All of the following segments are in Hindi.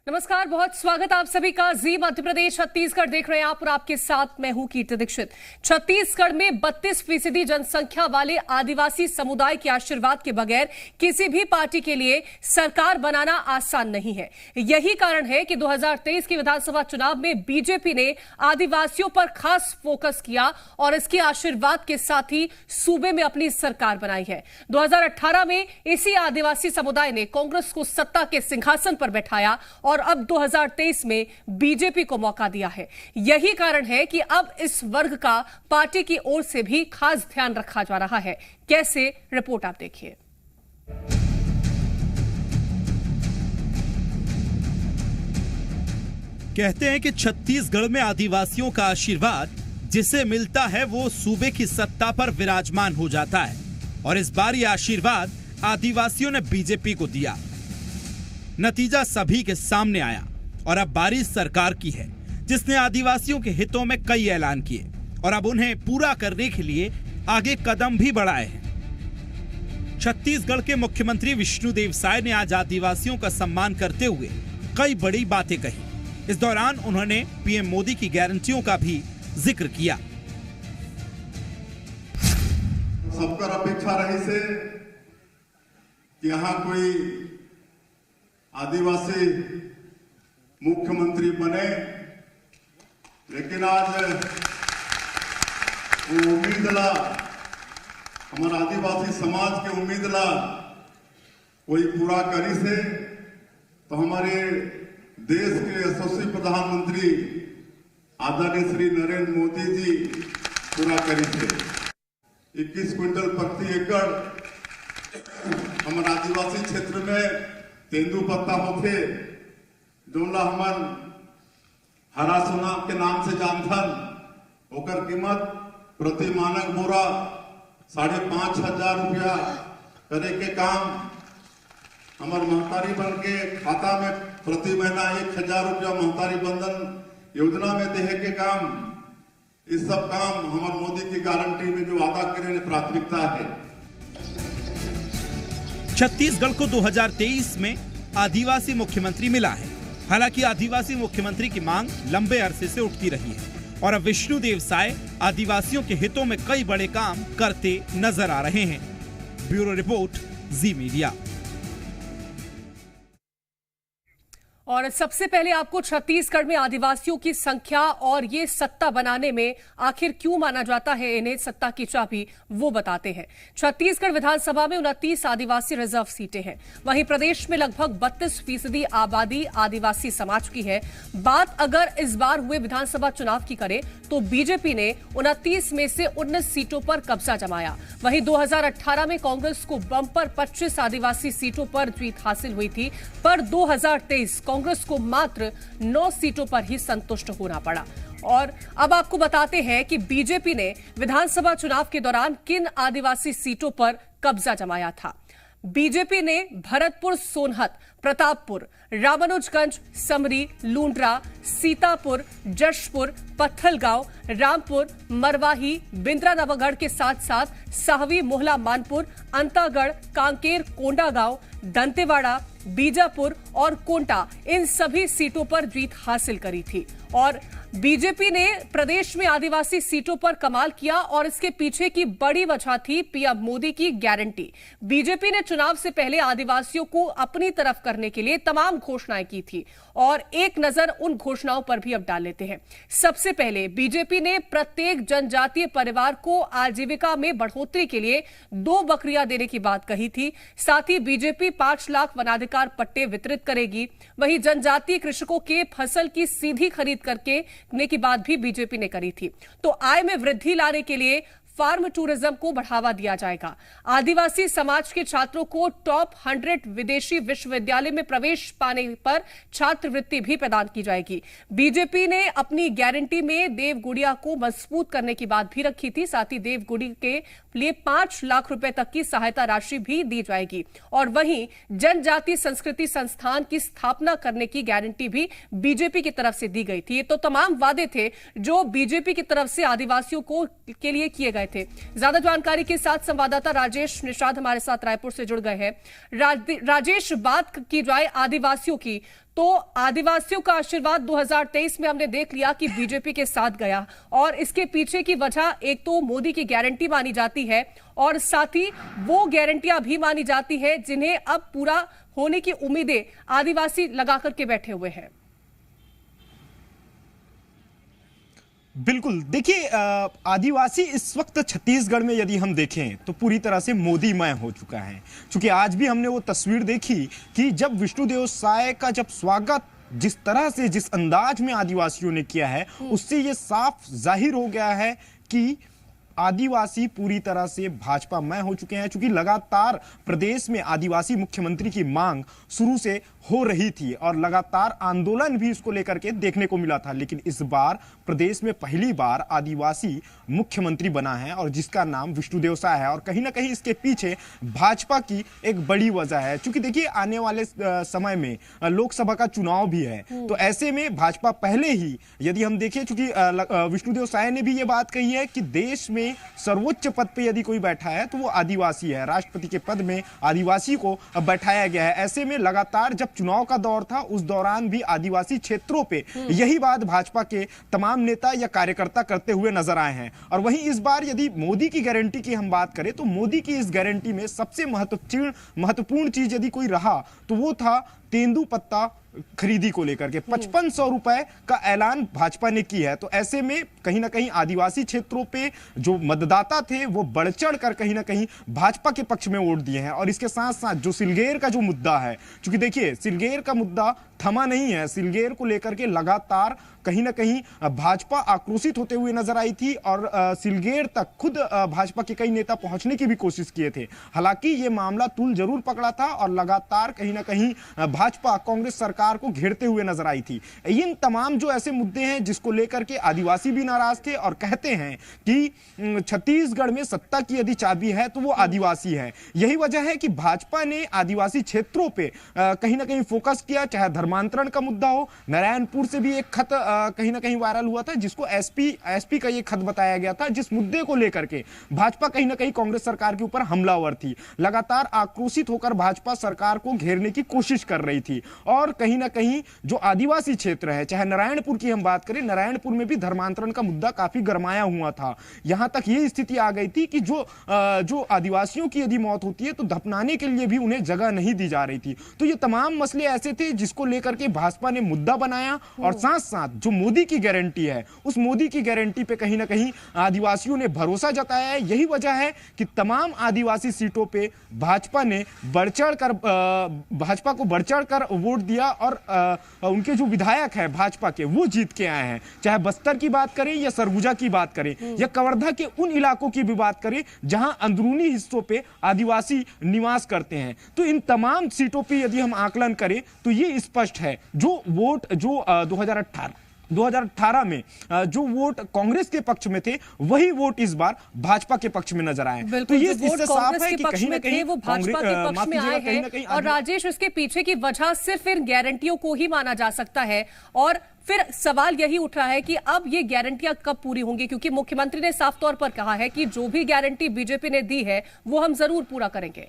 नमस्कार, बहुत स्वागत आप सभी का। जी मध्य प्रदेश छत्तीसगढ़ देख रहे हैं आप और आपके साथ मैं हूं कीर्ति दीक्षित। छत्तीसगढ़ में 32% जनसंख्या वाले आदिवासी समुदाय के आशीर्वाद के बगैर किसी भी पार्टी के लिए सरकार बनाना आसान नहीं है। यही कारण है कि 2023 के विधानसभा चुनाव में बीजेपी ने आदिवासियों पर खास फोकस किया और इसके आशीर्वाद के साथ ही सूबे में अपनी सरकार बनाई है। 2018 में इसी आदिवासी समुदाय ने कांग्रेस को सत्ता के सिंहासन पर बैठाया और अब 2023 में बीजेपी को मौका दिया है। यही कारण है कि अब इस वर्ग का पार्टी की ओर से भी खास ध्यान रखा जा रहा है। कैसे, रिपोर्ट आप देखिए। कहते हैं कि छत्तीसगढ़ में आदिवासियों का आशीर्वाद जिसे मिलता है वो सूबे की सत्ता पर विराजमान हो जाता है और इस बार यह आशीर्वाद आदिवासियों ने बीजेपी को दिया। नतीजा सभी के सामने आया और अब बारी सरकार की है जिसने आदिवासियों के हितों में कई ऐलान किए और अब उन्हें पूरा करने के लिए आगे कदम भी बढ़ाए हैं। छत्तीसगढ़ के मुख्यमंत्री विष्णुदेव साय ने आज आदिवासियों का सम्मान करते हुए कई बड़ी बातें कही। इस दौरान उन्होंने पीएम मोदी की गारंटियों का भी जिक्र किया। सबकर अपेक्षा रही से कि यहाँ कोई आदिवासी मुख्यमंत्री बने, लेकिन आज वो उम्मीद ला हमारा आदिवासी समाज के उम्मीद ला कोई पूरा करी से तो हमारे देश के यशस्वी प्रधानमंत्री आदरणीय श्री नरेंद्र मोदी जी पूरा करी थे। 21 क्विंटल प्रति एकड़ हमारे आदिवासी क्षेत्र में तेंदू पत्ता होते जोला हमन हरा सोना के नाम से जानथन, ओकर कीमत प्रति मानक बोरा 5,500 रुपया करे के काम हमार महतारी बन के खाता में प्रति महीना 1,000 रुपया महतारी बंधन योजना में देहे के काम, इस सब काम हमार मोदी की गारंटी में जो वादा करे प्राथमिकता है। छत्तीसगढ़ को 2023 में आदिवासी मुख्यमंत्री मिला है। हालांकि आदिवासी मुख्यमंत्री की मांग लंबे अरसे से उठती रही है और अब विष्णुदेव साय आदिवासियों के हितों में कई बड़े काम करते नजर आ रहे हैं। ब्यूरो रिपोर्ट, जी मीडिया। और सबसे पहले आपको छत्तीसगढ़ में आदिवासियों की संख्या और ये सत्ता बनाने में आखिर क्यों माना जाता है इन्हें सत्ता की चाबी, वो बताते हैं। छत्तीसगढ़ विधानसभा में 29 आदिवासी रिजर्व सीटें हैं। वहीं प्रदेश में लगभग 32% आबादी आदिवासी समाज की है। बात अगर इस बार हुए विधानसभा चुनाव की करें तो बीजेपी ने 29 में से 19 सीटों पर कब्जा जमाया। वहीं 2018 में कांग्रेस को बम्पर 25 आदिवासी सीटों पर जीत हासिल हुई थी, पर 2023 कांग्रेस को मात्र 9 सीटों पर ही संतुष्ट होना पड़ा। और अब आपको बताते हैं कि बीजेपी ने विधानसभा चुनाव के दौरान किन आदिवासी सीटों पर कब्जा जमाया था। बीजेपी ने भरतपुर, सोनहत, प्रतापपुर, रामानुजगंज, समरी, लूंड्रा, सीतापुर, जशपुर, पत्थलगांव, रामपुर, मरवाही, बिंद्रानवागढ़ के साथ साथ साहवी, मोहला, मानपुर, अंतागढ़, कांकेर, कोंडागांव, दंतेवाड़ा, बीजापुर और कोंटा, इन सभी सीटों पर जीत हासिल करी थी। और बीजेपी ने प्रदेश में आदिवासी सीटों पर कमाल किया और इसके पीछे की बड़ी वजह थी पीएम मोदी की गारंटी। बीजेपी ने चुनाव से पहले आदिवासियों को अपनी तरफ करने के लिए तमाम घोषणाएं की थी और एक नजर उन घोषणाओं पर भी अब डाल लेते हैं। सबसे पहले बीजेपी ने प्रत्येक जनजातीय परिवार को आजीविका में बढ़ोतरी के लिए 2 बकरियां देने की बात कही थी। साथ ही बीजेपी 5 लाख वनाधिकार पट्टे वितरित करेगी। वहीं जनजातीय कृषकों के फसल की सीधी खरीद करने की बात भी बीजेपी ने करी थी। तो आय में वृद्धि लाने के लिए फार्म टूरिज्म को बढ़ावा दिया जाएगा। आदिवासी समाज के छात्रों को टॉप 100 विदेशी विश्वविद्यालय में प्रवेश पाने पर छात्रवृत्ति भी प्रदान की जाएगी। बीजेपी ने अपनी गारंटी में देवगुड़िया को मजबूत करने की बात भी रखी थी। साथ ही देवगुड़ी के लिए 5 लाख रुपए तक की सहायता राशि भी दी जाएगी। और वहीं जनजातीय संस्कृति संस्थान की स्थापना करने की गारंटी भी बीजेपी की तरफ से दी गई थी। ये तो तमाम वादे थे जो बीजेपी की तरफ से आदिवासियों को के लिए किए गए आए थे। ज्यादा जानकारी के साथ संवाददाता राजेश निषाद हमारे साथ रायपुर से जुड़ गए हैं। राजेश, बात की जाए आदिवासियों की, तो आदिवासियों का आशीर्वाद 2023 में हमने देख लिया कि बीजेपी के साथ गया, और इसके पीछे की वजह एक तो मोदी की गारंटी मानी जाती है और साथ ही वो गारंटियां भी मानी जाती है जिन्हें अब पूरा होने की उम्मीदें आदिवासी लगा करके बैठे हुए हैं। बिल्कुल, देखिए आदिवासी इस वक्त छत्तीसगढ़ में यदि हम देखें तो पूरी तरह से मोदीमय हो चुका है। क्योंकि आज भी हमने वो तस्वीर देखी कि जब विष्णुदेव साय का जब स्वागत जिस तरह से जिस अंदाज में आदिवासियों ने किया है, उससे ये साफ जाहिर हो गया है कि आदिवासी पूरी तरह से भाजपामय हो चुके हैं। क्योंकि लगातार प्रदेश में आदिवासी मुख्यमंत्री की मांग शुरू से हो रही थी और लगातार आंदोलन भी इसको लेकर के देखने को मिला था, लेकिन इस बार प्रदेश में पहली बार आदिवासी मुख्यमंत्री बना है और जिसका नाम विष्णुदेव साय है। और कहीं ना कहीं इसके पीछे भाजपा की एक बड़ी वजह है। क्योंकि देखिए आने वाले समय में लोकसभा का चुनाव भी है, तो ऐसे में भाजपा पहले ही यदि हम देखें, क्योंकि विष्णुदेव साय ने भी ये बात कही है कि देश में सर्वोच्च पद पे यदि कोई बैठा है तो वो आदिवासी है। राष्ट्रपति के पद में आदिवासी को बैठाया गया है। ऐसे में लगातार जब चुनाव का दौर था उस दौरान भी आदिवासी क्षेत्रों पे यही बात भाजपा के तमाम नेता या कार्यकर्ता करते हुए नजर आए हैं। और वहीं इस बार यदि मोदी की गारंटी की हम बात करें तो मोदी की इस गारंटी में सबसे महत्वपूर्ण चीज यदि कोई रहा तो वो था तेंदुपत्ता खरीदी को लेकर के 5500 रुपए का ऐलान भाजपा ने की है। तो ऐसे में कहीं ना कहीं आदिवासी क्षेत्रों पे जो मतदाता थे वो बढ़ चढ़ कर कहीं ना कहीं भाजपा के पक्ष में वोट दिए हैं। और इसके साथ साथ जो सिलगेर का जो मुद्दा है, क्योंकि देखिए सिलगेर का मुद्दा थमा नहीं है। सिलगेर को लेकर के लगातार कहीं ना कहीं भाजपा आक्रोशित होते हुए नजर आई थी और सिलगेर तक खुद भाजपा के कई नेता पहुंचने की भी कोशिश किए थे। हालांकि ये मामला तूल जरूर पकड़ा था और लगातार कहीं ना कहीं भाजपा कांग्रेस सरकार को घेरते हुए नजर आई थी। इन तमाम जो ऐसे मुद्दे हैं जिसको लेकर के आदिवासी भी नाराज थे और कहते हैं कि छत्तीसगढ़ में सत्ता की यदि चाबी है तो वो आदिवासी है। यही वजह है कि भाजपा ने आदिवासी क्षेत्रों पे कहीं ना कहीं फोकस किया। चाहे धर्मांतरण का मुद्दा हो, नारायणपुर से भी एक खत कहीं ना कहीं वायरल हुआ था जिसको एसपी का ये खत बताया गया था, जिस मुद्दे को लेकर के भाजपा कहीं ना कहीं कांग्रेस सरकार के ऊपर हमलावर थी। लगातार आक्रोशित होकर भाजपा सरकार को घेरने की कोशिश कर रही थी। और कहीं ना कहीं जो आदिवासी क्षेत्र है, चाहे नारायणपुर की हम बात करें, नारायणपुर में भी धर्मांतरण का मुद्दा काफी गरमाया हुआ था। यहां तक ये स्थिति आ गई थी कि जो आदिवासियों की यदि मौत होती है तो दफनाने के लिए भी उन्हें जगह नहीं दी जा रही थी। तो ये तमाम मसले ऐसे थे जिसको लेकर के भाजपा ने मुद्दा बनाया। और साथ साथ जो मोदी की गारंटी है, उस मोदी की गारंटी पे कहीं ना कहीं आदिवासियों ने भरोसा जताया है। यही वजह है कि तमाम आदिवासी सीटों पे भाजपा ने भाजपा को बढ़ चढ़ कर वोट दिया और उनके जो विधायक है भाजपा के वो जीत के आए हैं। चाहे बस्तर की बात करें या सरगुजा की बात करें या कवर्धा के उन इलाकों की भी बात करें जहां अंदरूनी हिस्सों पे आदिवासी निवास करते हैं। तो इन तमाम सीटों पे यदि हम आकलन करें तो ये स्पष्ट है जो वोट जो 2018 में जो वोट कांग्रेस के पक्ष में थे वही वोट इस बार भाजपा के पक्ष में नजर आए। तो ये इससे साफ है कि कहीं ना कहीं वो भाजपा के पक्ष में आए हैं। और राजेश, इसके पीछे की वजह सिर्फ इन गारंटियों को ही माना जा सकता है। और फिर सवाल यही उठ रहा है कि अब ये गारंटियां कब पूरी होंगी, क्योंकि मुख्यमंत्री ने साफ तौर पर कहा है कि जो भी गारंटी बीजेपी ने दी है वो हम जरूर पूरा करेंगे।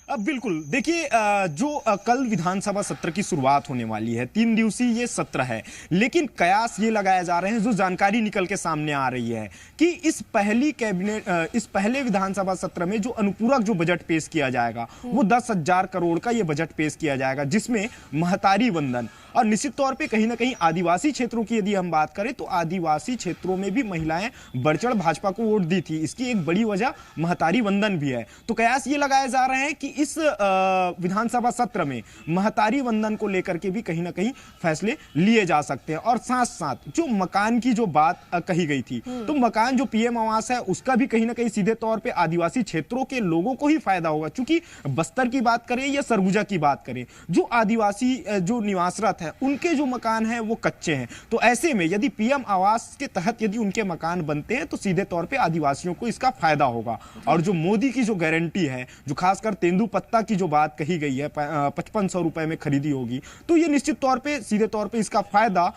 अब बिल्कुल देखिए जो कल विधानसभा सत्र की शुरुआत होने वाली है, 3 दिवसीय ये सत्र है, लेकिन कयास ये लगाए जा रहे हैं, जो जानकारी निकल के सामने आ रही है कि इस पहले विधानसभा सत्र में जो अनुपूरक जो बजट पेश किया जाएगा वो 10,000 करोड़ का ये बजट पेश किया जाएगा, जिसमें महतारी वंदन और निश्चित तौर पे कहीं ना कहीं आदिवासी क्षेत्रों की यदि हम बात करें तो आदिवासी क्षेत्रों में भी महिलाएं बढ़ चढ़ भाजपा को वोट दी थी। इसकी एक बड़ी वजह महतारी वंदन भी है। तो कयास ये लगाए जा रहे हैं कि इस विधानसभा सत्र में महतारी वंदन को लेकर के भी कहीं ना कहीं फैसले लिए जा सकते हैं। और साथ साथ जो मकान की जो बात कही गई थी, तो मकान जो पीएम आवास है उसका भी कहीं ना कहीं सीधे तौर पे आदिवासी क्षेत्रों के लोगों को ही फायदा होगा। चूंकि बस्तर की बात करें या सरगुजा की बात करें, जो आदिवासी जो निवासरत है उनके जो मकान हैं वो कच्चे हैं। तो ऐसे में यदि पीएम आवास के तहत यदि उनके मकान बनते हैं तो सीधे तौर पे आदिवासियों को इसका फायदा होगा। और जो मोदी की जो गारंटी है, जो खासकर तेंदुपत्ता की जो बात कही गई है 5500 रुपए में खरीदी होगी, तो ये निश्चित तौर पे सीधे तौर पे इसका फायदा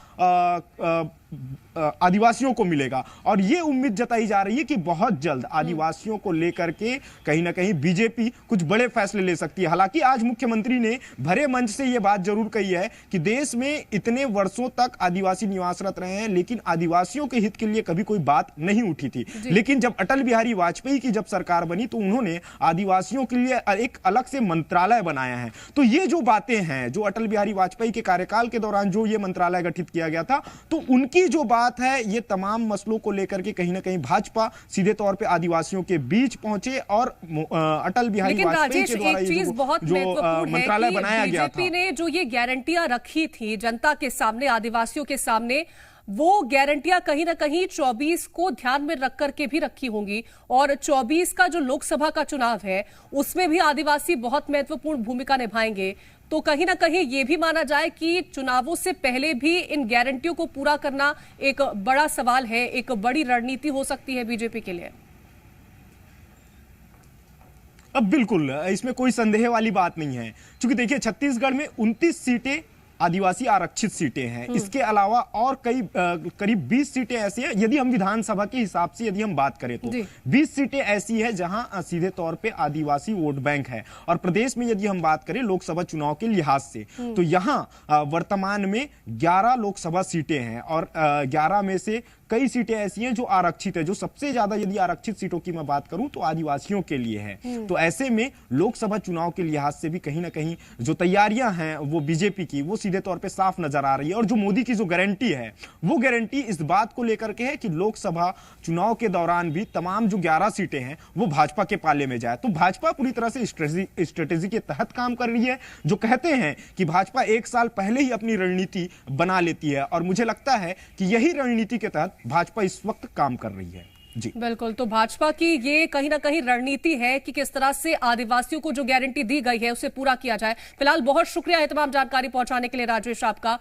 आदिवासियों को मिलेगा। और ये उम्मीद जताई जा रही है कि बहुत जल्द आदिवासियों को लेकर के कहीं ना कहीं बीजेपी कुछ बड़े फैसले ले सकती है। हालांकि आज मुख्यमंत्री ने भरे मंच से यह बात जरूर कही है कि देश में इतने वर्षों तक आदिवासी निवासरत रहे हैं, लेकिन आदिवासियों के हित के लिए कभी कोई बात नहीं उठी थी। लेकिन जब अटल बिहारी वाजपेयी की जब सरकार बनी तो उन्होंने आदिवासियों के लिए एक अलग से मंत्रालय बनाया है। तो ये जो बातें हैं, जो अटल बिहारी वाजपेयी के कार्यकाल के दौरान जो ये मंत्रालय गठित किया गया था, तो उनकी जो बात है, ये तमाम मसलों को लेकर के कहीं ना कहीं भाजपा सीधे तौर पे आदिवासियों के बीच पहुंचे और अटल बिहारी वाजपेयी के द्वारा एक चीज बहुत महत्वपूर्ण मंत्रालय बनाया गया था। बीजेपी ने जो ये गारंटियां रखी थी जनता के सामने, आदिवासियों के सामने, वो गारंटियां कहीं ना कहीं 24 को ध्यान में रख करके भी रखी होंगी। और 24 का जो लोकसभा का चुनाव है उसमें भी आदिवासी बहुत महत्वपूर्ण भूमिका निभाएंगे। तो कहीं ना कहीं ये भी माना जाए कि चुनावों से पहले भी इन गारंटियों को पूरा करना एक बड़ा सवाल है, एक बड़ी रणनीति हो सकती है बीजेपी के लिए। अब बिल्कुल इसमें कोई संदेह वाली बात नहीं है, क्योंकि देखिए छत्तीसगढ़ में 29 सीटें आदिवासी आरक्षित सीटें हैं। इसके अलावा और करीब 20 सीटें ऐसी हैं, यदि हम विधानसभा के हिसाब से यदि हम बात करें तो 20 सीटें ऐसी है जहां सीधे तौर पे आदिवासी वोट बैंक है। और प्रदेश में यदि हम बात करें लोकसभा चुनाव के लिहाज से, तो यहां वर्तमान में 11 लोकसभा सीटें हैं और 11 में से कई सीटें ऐसी हैं जो आरक्षित है। जो सबसे ज्यादा यदि आरक्षित सीटों की मैं बात करूं तो आदिवासियों के लिए है। तो ऐसे में लोकसभा चुनाव के लिहाज से भी कहीं ना कहीं जो तैयारियां हैं वो बीजेपी की, वो सीधे तौर पे साफ नजर आ रही है। और जो मोदी की जो गारंटी है, वो गारंटी इस बात को लेकर के है कि लोकसभा चुनाव के दौरान भी तमाम जो 11 सीटें हैं वो भाजपा के पाले में जाए। तो भाजपा पूरी तरह से स्ट्रेटेजी के तहत काम कर रही है। जो कहते हैं कि भाजपा 1 साल पहले ही अपनी रणनीति बना लेती है, और मुझे लगता है कि यही रणनीति के तहत भाजपा इस वक्त काम कर रही है। जी बिल्कुल, तो भाजपा की ये कहीं ना कहीं रणनीति है कि किस तरह से आदिवासियों को जो गारंटी दी गई है उसे पूरा किया जाए। फिलहाल बहुत शुक्रिया तमाम जानकारी पहुंचाने के लिए राजेश आपका।